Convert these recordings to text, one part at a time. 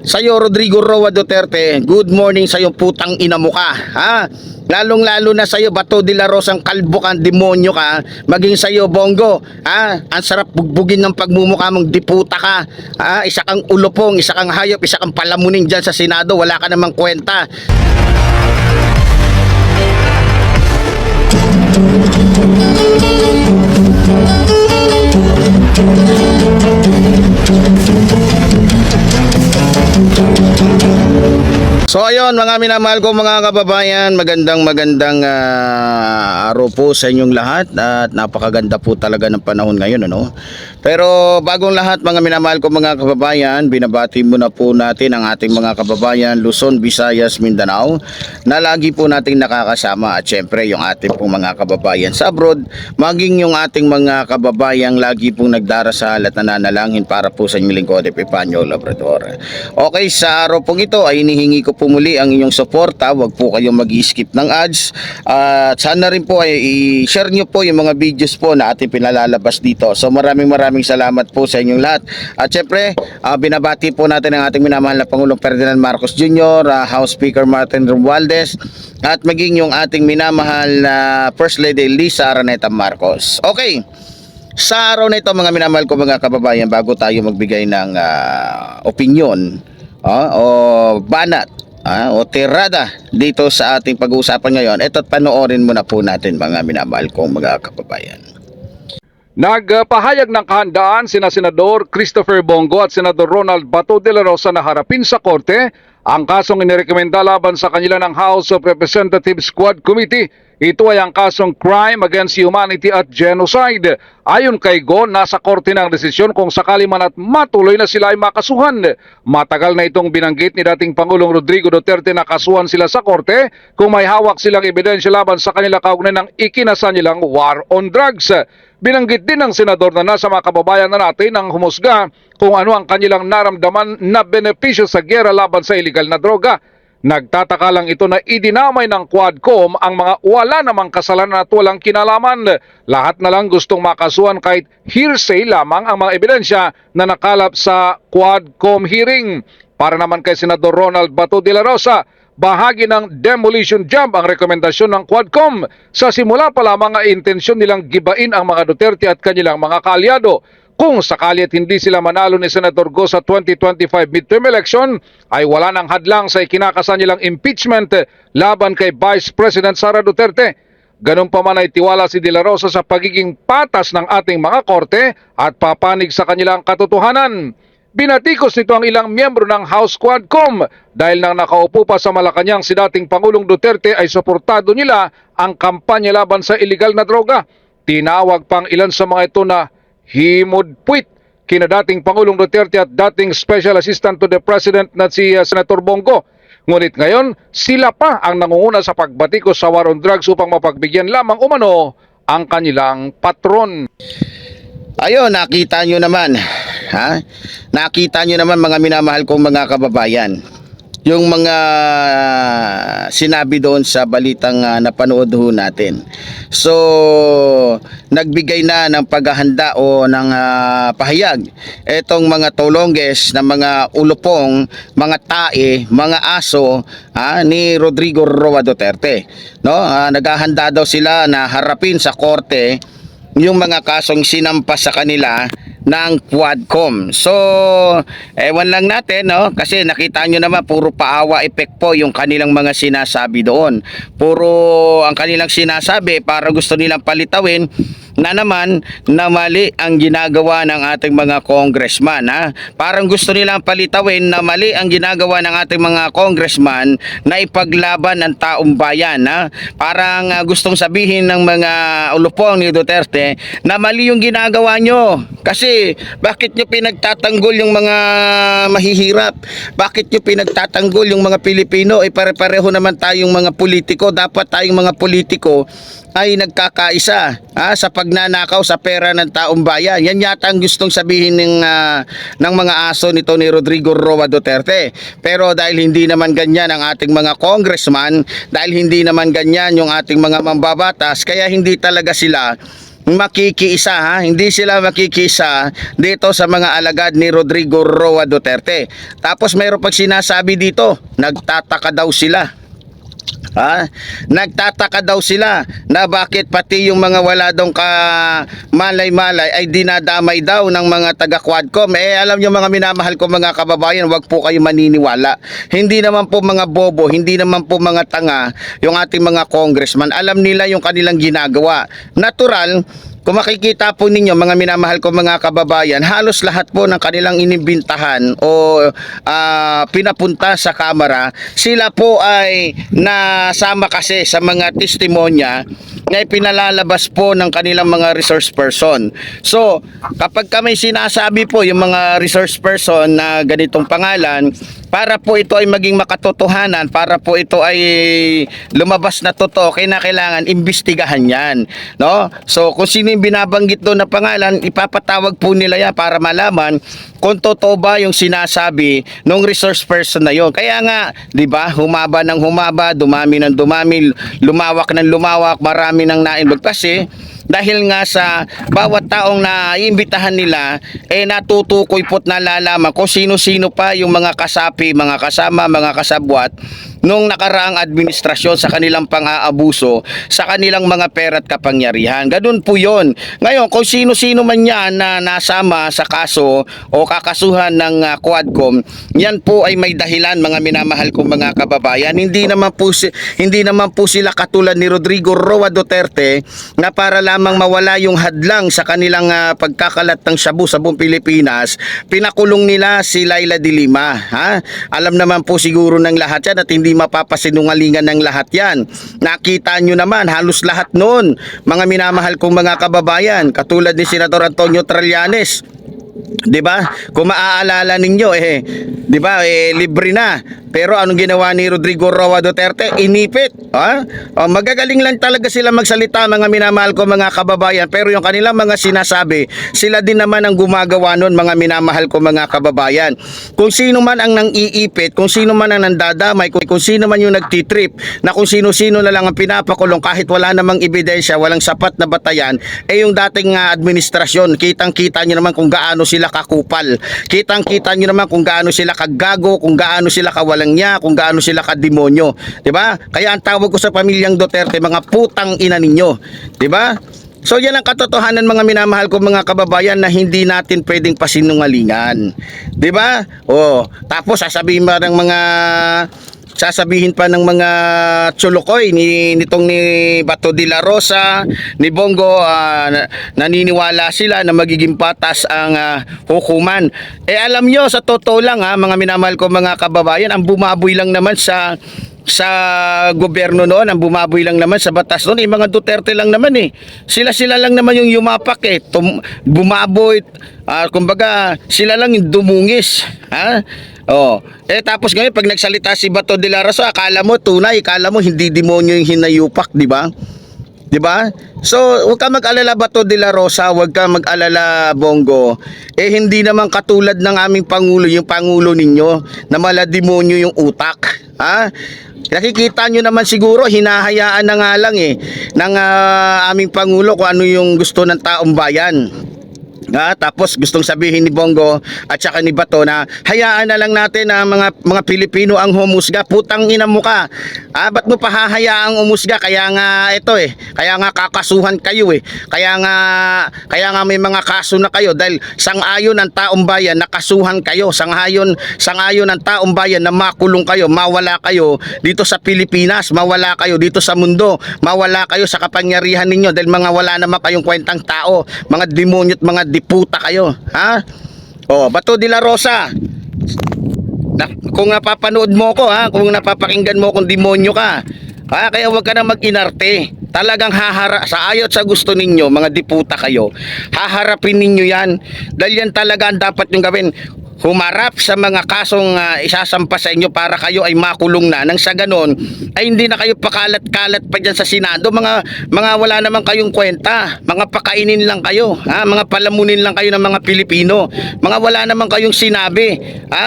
Sa'yo, Rodrigo Roa Duterte, good morning sa'yo, putang ina mo ka, ha? Lalong-lalo na sa'yo, Bato de la Rosa, ang kalbo kang demonyo ka, maging sa'yo, Bongo, ha? Ang sarap bugbugin ng pagmumukha mong diputa ka, ha? Isa kang ulupong, isa kang hayop, isa kang palamuning dyan sa Senado, wala ka namang kwenta. So ayun mga minamahal ko mga kababayan, magandang araw po sa inyong lahat at napakaganda po talaga ng panahon ngayon, ano? Pero bagong lahat mga minamahal ko mga kababayan, binabati muna po natin ang ating mga kababayan Luzon, Visayas, Mindanao na lagi po nating nakakasama, at syempre yung ating pong mga kababayan sa abroad, maging yung ating mga kababayang lagi pong nagdarasal at nananalangin para po sa inyong lingkod, Epifanio Labrador. Okay, sa araw pong ito ay hinihingi ko po muli ang inyong suporta. Huwag po kayong mag-skip ng ads, at sana rin po ay i-share nyo po yung mga videos po na ating pinalalabas dito. So maraming salamat po sa inyong lahat. At syempre binabati po natin ang ating minamahal na Pangulong Ferdinand Marcos Jr., House Speaker Martin Romualdez, at maging yung ating minamahal na First Lady Lisa Araneta Marcos. Okay, sa araw na ito mga minamahal ko mga kababayan, bago tayo magbigay ng opinion o banat o tirada dito sa ating pag-uusapan ngayon, ito't panoorin muna po natin mga minamahal kong mga kababayan. Nagpahayag ng kahandaan sina Senador Christopher Bongo at Senador Ronald Bato de la Rosa na harapin sa korte ang kasong inirekomenda laban sa kanila ng House of Representatives Quad Committee. Ito ay ang kasong crime against humanity at genocide. Ayon kay Go, nasa korte na ang desisyon kung sakali man at matuloy na sila ay makasuhan. Matagal na itong binanggit ni dating Pangulong Rodrigo Duterte na kasuhan sila sa korte kung may hawak silang ebidensya laban sa kanila kaugnay ng ikinasa nilang war on drugs. Binanggit din ng senador na nasa mga kababayan na natin ang humusga kung ano ang kanilang naramdaman na benepisyo sa giyera laban sa iligal na droga. Nagtataka lang ito na idinamay ng Quadcom ang mga wala namang kasalanan at walang kinalaman. Lahat na lang gustong makasuhan kahit hearsay lamang ang mga ebidensya na nakalap sa Quadcom hearing. Para naman kay Senador Ronald Bato de la Rosa, bahagi ng demolition job ang rekomendasyon ng Quadcom. Sa simula pa lamang ay intensyon nilang gibain ang mga Duterte at kanilang mga kaalyado. Kung sakali at hindi sila manalo ni Senator Go sa 2025 midterm election, ay wala nang hadlang sa ikinakasa nilang impeachment laban kay Vice President Sara Duterte. Ganun pa man ay tiwala si De La Rosa sa pagiging patas ng ating mga korte at papanig sa kanilang katotohanan. Binatikos nito ang ilang miyembro ng House Quadcom dahil nang nakaupo pa sa Malacanang si dating Pangulong Duterte ay suportado nila ang kampanya laban sa iligal na droga. Tinawag pang ilan sa mga ito na himodpuit kina dating Pangulong Duterte at dating Special Assistant to the President na si Senator Bongo. Ngunit ngayon, sila pa ang nangunguna sa pagbatikos sa war on drugs upang mapagbigyan lamang umano ang kanilang patron. Ayun, nakita nyo naman, ha? Nakita nyo naman mga minamahal kong mga kababayan, yung mga sinabi doon sa balitang napanood ho natin. So, nagbigay na ng paghahanda o ng pahayag etong mga tolongges na mga ulupong, mga tae, mga aso ni Rodrigo Roa Duterte. No? Naghahanda daw sila na harapin sa korte yung mga kasong sinampas sa kanila ng Quadcom. So, ewan lang natin, no? Kasi nakita nyo naman, puro paawa effect po yung kanilang mga sinasabi doon. Puro ang kanilang sinasabi para gusto nilang palitawin na naman na mali ang ginagawa ng ating mga congressman. Parang gusto nilang palitawin na mali ang ginagawa ng ating mga congressman na ipaglaban ng taong bayan. Parang gustong sabihin ng mga ulupong ni Duterte na mali yung ginagawa nyo. Kasi bakit nyo pinagtatanggol yung mga mahihirap? Bakit nyo pinagtatanggol yung mga Pilipino? Pare-pareho naman tayong mga politiko. Dapat tayong mga politiko ay nagkakaisa sa pagnanakaw sa pera ng taong bayan. Yan yata ang gustong sabihin ng mga aso nito ni Rodrigo Roa Duterte. Pero dahil hindi naman ganyan ang ating mga congressman, dahil hindi naman ganyan yung ating mga mambabatas, kaya hindi talaga sila makikiisa ha, hindi sila makikiisa dito sa mga alagad ni Rodrigo Roa Duterte. Tapos mayroon pag sinasabi dito, nagtataka daw sila. Ha? Nagtataka daw sila na bakit pati yung mga wala dong malay-malay ay dinadamay daw ng mga taga-Quadcom. Alam nyo mga minamahal ko mga kababayan, wag po kayo maniniwala. Hindi naman po mga bobo, hindi naman po mga tanga yung ating mga congressman. Alam nila yung kanilang ginagawa. Natural, kung makikita po ninyo mga minamahal ko mga kababayan, halos lahat po ng kanilang inimbintahan o pinapunta sa kamera, sila po ay nasama kasi sa mga testimonya na ipinalalabas po ng kanilang mga resource person. So, kapag kami sinasabi po yung mga resource person na ganitong pangalan, para po ito ay maging makatotohanan, para po ito ay lumabas na totoo, kailangan imbestigahan yan, no? So kung sino yung binabanggit doon na pangalan, ipapatawag po nila yan para malaman kung totoo ba yung sinasabi ng resource person na yon. Kaya nga, 'di ba, humaba ng humaba, dumami ng dumami, lumawak ng lumawak, marami ng nainbag kasi dahil nga sa bawat taong naiimbitahan nila natutukoy po't nalalaman kung sino-sino pa yung mga kasapi, mga kasama, mga kasabwat nung nakaraang administrasyon sa kanilang pang-aabuso sa kanilang mga pera at kapangyarihan. Ganun po yun. Ngayon, kung sino-sino man yan na nasama sa kaso o kakasuhan ng Quadcom, yan po ay may dahilan mga minamahal kong mga kababayan. Hindi naman po sila katulad ni Rodrigo Roa Duterte na para lamang mawala yung hadlang sa kanilang pagkakalat ng shabu sa buong Pilipinas, pinakulong nila si Laila de Lima. Ha? Alam naman po siguro ng lahat yan at hindi mapapasinungalingan ng lahat yan. Nakita nyo naman halos lahat noon mga minamahal kong mga kababayan, katulad ni Senador Antonio Trillanes. 'Di ba? Kung maaalala ninyo 'di ba, libre na. Pero anong ginawa ni Rodrigo Roa Duterte? Inipit. Magagaling lang talaga sila magsalita mga minamahal ko mga kababayan, pero yung kanilang mga sinasabi, sila din naman ang gumagawa nun mga minamahal ko mga kababayan. Kung sino man ang nang-iipit, kung sino man ang nandadamay, kung sino man yung nagtitrip, na kung sino-sino na lang ang pinapakulong kahit wala namang ebidensya, walang sapat na batayan, yung dating administrasyon, kitang-kita nyo naman kung gaano sila kakupal. Kitang-kita nyo naman kung gaano sila kagago, kung gaano sila kawalang niya, kung gaano sila kademonyo, 'di ba? Kaya ang tawag ko sa pamilyang Duterte, mga putang ina ninyo, 'di ba? So yan ang katotohanan mga minamahal ko mga kababayan na hindi natin pwedeng pasinungalingan, 'di ba? Tapos sasabihin pa ng mga tsulukoy nitong ni Bato de la Rosa, ni Bongo, naniniwala sila na magiging patas ang hukuman. Alam nyo, sa totoo lang mga minamahal ko mga kababayan, ang bumaboy lang naman sa gobyerno noon, ang bumaboy lang naman sa batas noon, mga Duterte lang naman Sila lang naman yung yumapak bumaboy, kumbaga sila lang yung dumungis, tapos ngayon pag nagsalita si Bato de la Rosa, akala mo tunay, akala mo hindi demonyo yung hinayupak, di ba? Di ba? So, huwag ka mag-alala Bato de la Rosa, huwag ka mag-alala Bongo. Hindi naman katulad ng aming pangulo, yung pangulo ninyo, na malademonyo yung utak. Nakikita nyo naman siguro, hinahayaan na nga lang ng aming pangulo kung ano yung gusto ng taong bayan. Tapos gustong sabihin ni Bongo at saka ni Bato na hayaan na lang natin na mga Pilipino ang humusga. Putang ina mo ka. Ba't mo pahahayaang umusga? Kaya nga kaya nga kakasuhan kayo Kaya nga may mga kaso na kayo dahil sang-ayon ng taong bayan nakasuhan kayo. Sang-ayon ng taong bayan na makulong kayo, mawala kayo dito sa Pilipinas, mawala kayo dito sa mundo, mawala kayo sa kapangyarihan ninyo dahil mga wala naman kayong kwentang tao, mga demonyo at mga puta kayo, Bato de la Rosa, kung napapanood mo ko, kung napapakinggan mo kung demonyo ka, kaya huwag ka na mag-inarte. Talagang sa ayot sa gusto ninyo, mga diputa kayo, haharapin ninyo yan, dahil yan talaga ang dapat yung gawin. humarap sa mga kasong isasampa sa inyo para kayo ay makulong na, nang sa ganon ay hindi na kayo pakalat-kalat pa dyan sa Senado, mga wala naman kayong kwenta, mga pakainin lang kayo, mga palamunin lang kayo ng mga Pilipino, mga wala naman kayong sinabi.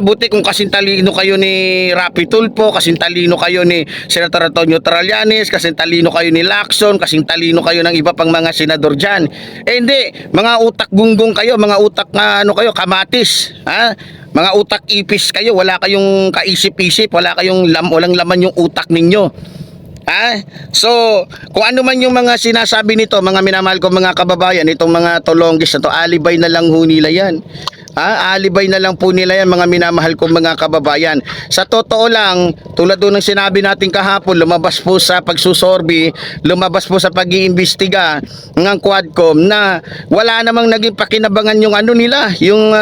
Buti kung kasintalino kayo ni Rapi Tulfo, kasintalino kayo ni Senator Antonio Trillanes, kasintalino kayo ni Lacson, kasintalino kayo ng iba pang mga senador dyan. Hindi, mga utak gunggong kayo, mga utak kayo, kamatis, mga utak ipis kayo, wala kayong kaisip-isip, walang laman yung utak ninyo. So, kung ano man yung mga sinasabi nito, mga minamahal ko mga kababayan, itong mga tolonggis na to, alibay na lang ho nila yan. Alibay na lang po nila yan, mga minamahal kong mga kababayan. Sa totoo lang, tulad doon ng sinabi natin kahapon, lumabas po sa pagsusorbi, lumabas po sa pag-iimbestiga ng Quadcom na wala namang naging pakinabangan yung ano nila, yung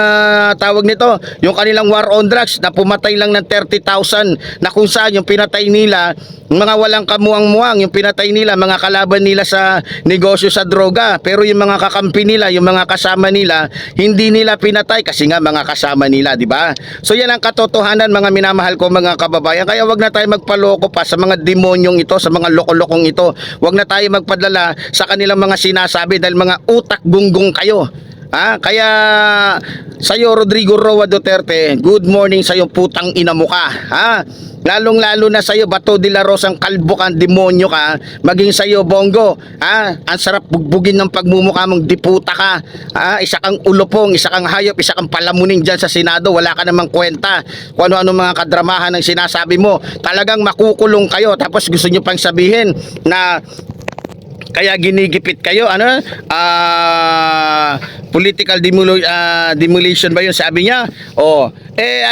tawag nito, yung kanilang war on drugs na pumatay lang ng 30,000, na kung saan yung pinatay nila, mga walang kamuang-muang, yung pinatay nila, mga kalaban nila sa negosyo sa droga, pero yung mga kakampi nila, yung mga kasama nila, hindi nila pinatay kasi nga mga kasama nila, di ba? So yan ang katotohanan, mga minamahal ko mga kababayan. Kaya wag na tayo magpaloko pa sa mga demonyong ito, sa mga loko-lokong ito. Wag na tayo magpadala sa kanilang mga sinasabi dahil mga utak gunggong kayo. Kaya sa'yo, Rodrigo Roa Duterte, good morning sa'yo, putang ina mo ka. Lalong-lalo na sa'yo, Bato de la Rosa, ang kalbo kang demonyo ka. Maging sa'yo, Bongo, ang sarap bugbugin ng pagmumukha mong diputa ka. Isa kang ulupong, isa kang hayop, isa kang palamuning dyan sa Senado. Wala ka namang kwenta kung ano-ano mga kadramahan ng sinasabi mo. Talagang makukulong kayo. Tapos gusto nyo pang sabihin na kaya ginigipit kayo, political demolition ba yun, sabi niya?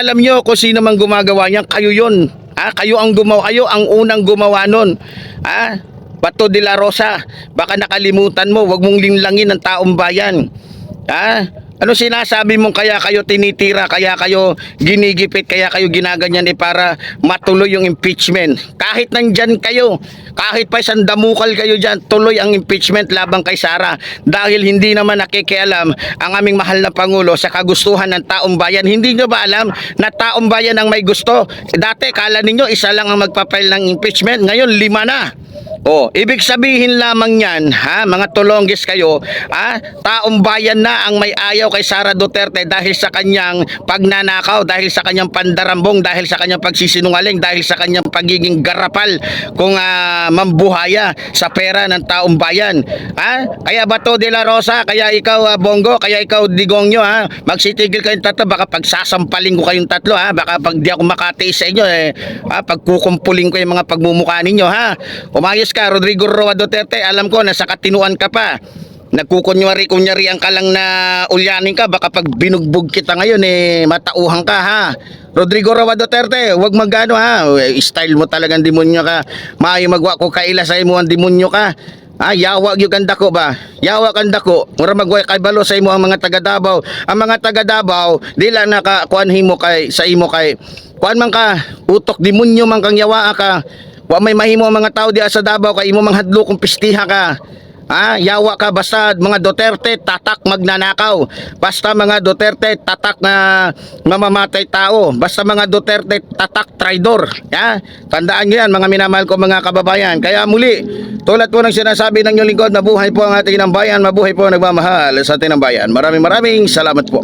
Alam nyo kung sino man gumagawa niyan, kayo yun. Kayo ang gumawa, kayo ang unang gumawa nun. Bato de la Rosa, baka nakalimutan mo, wag mong linlangin ng taong bayan. Ano sinasabi mong kaya kayo tinitira, kaya kayo ginigipit, kaya kayo ginaganyan para matuloy yung impeachment? Kahit nandyan kayo, kahit pa isang damukal kayo dyan, tuloy ang impeachment labang kay Sara. Dahil hindi naman nakikialam ang aming mahal na Pangulo sa kagustuhan ng taong bayan. Hindi nyo ba alam na taong bayan ang may gusto? Dati kala ninyo isa lang ang magpapail ng impeachment, ngayon 5 na. Ibig sabihin lamang yan, mga tulonggis kayo, taong bayan na ang may ayaw kay Sara Duterte dahil sa kanyang pagnanakaw, dahil sa kanyang pandarambong, dahil sa kanyang pagsisinungaling, dahil sa kanyang pagiging garapal kung mambuhaya sa pera ng taong bayan. Kaya Bato de la Rosa, kaya ikaw Bongo, kaya ikaw Digongyo, magsitigil kayong tatlo, baka pagsasampaling ko kayong tatlo, baka pag di ako makatiis sa inyo, pagkukumpuling ko yung mga pagmumukha ninyo, Umayos ka, Rodrigo Roa Duterte, alam ko nasa katinuan ka pa. Nagkukunyari-kunyarian ka lang na ulyanin ka, baka pag binugbog kita ngayon matauhan ka, Rodrigo Roa Duterte, wag magano style mo talagang demonyo ka. Maayo magwa ko kaila sa imo ang demonyo ka. Yawa gyud kang dako ba? Yawa kang dako. Mura magway kay balo sa imo ang mga taga Davao. Ang mga taga Davao dila nakakuan himo kay sa imo kay kuan man ka, utok demonyo man kang yawa ka. Wa may mahimo ang mga tao di sa Davao kay imo manghadlo kung pistiha ka. Yawa ka, basta mga Duterte tatak magnanakaw. Basta mga Duterte tatak na mamamatay tao. Basta mga Duterte tatak traidor. Tandaan niyo yan, mga minamahal ko mga kababayan. Kaya muli, tulad po ng sinasabi ng inyong lingkod, mabuhay po ang ating ng bayan, mabuhay po ang nagmamahal sa ating ng bayan. Maraming salamat po.